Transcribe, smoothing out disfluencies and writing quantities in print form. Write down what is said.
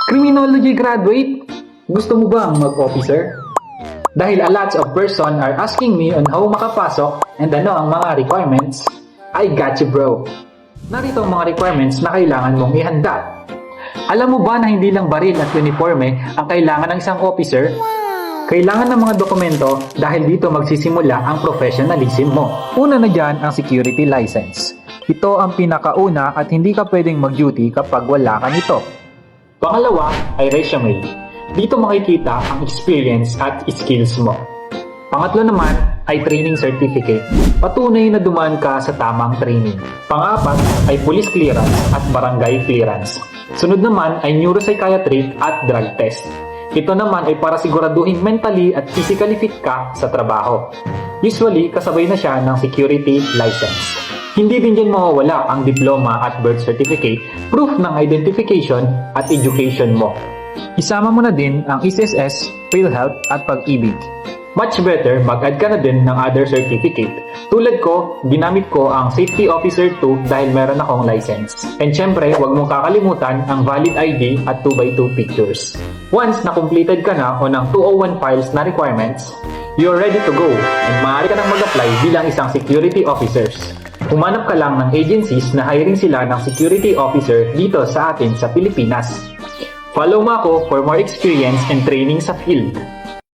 Criminology graduate? Gusto mo bang mag-officer? Dahil a lot of person are asking me on how makapasok and ano ang mga requirements, I got you bro. Narito ang mga requirements na kailangan mong ihanda. Alam mo ba na hindi lang baril at uniforme ang kailangan ng isang officer? Kailangan ng mga dokumento dahil dito magsisimula ang professionalism mo. Una na dyan ang security license. Ito ang pinakauna at hindi ka pwedeng mag-duty kapag wala ka nito. Pangalawa ay resume. Dito makikita ang experience at skills mo. Pangatlo naman ay training certificate. Patunay na dumaan ka sa tamang training. Pang-apat ay police clearance at barangay clearance. Sunod naman ay neuropsychiatric at drug test. Ito naman ay para siguraduhin mentally at physically fit ka sa trabaho. Usually, kasabay na siya ng security license. Hindi din dyan mawawala ang diploma at birth certificate, proof ng identification at education mo. Isama mo na din ang SSS, PhilHealth at Pag-ibig. Much better, mag-add ka na din ng other certificate. Tulad ko, ginamit ko ang Safety Officer 2 dahil meron akong license. And syempre, huwag mong kakalimutan ang valid ID at 2x2 pictures. Once na completed ka na o ng 201 files na requirements, you're ready to go and maaari ka nang mag-apply bilang isang security officers. Humanap ka lang ng agencies na hiring sila ng security officer dito sa atin sa Pilipinas. Follow mo ako for more experience and training sa field.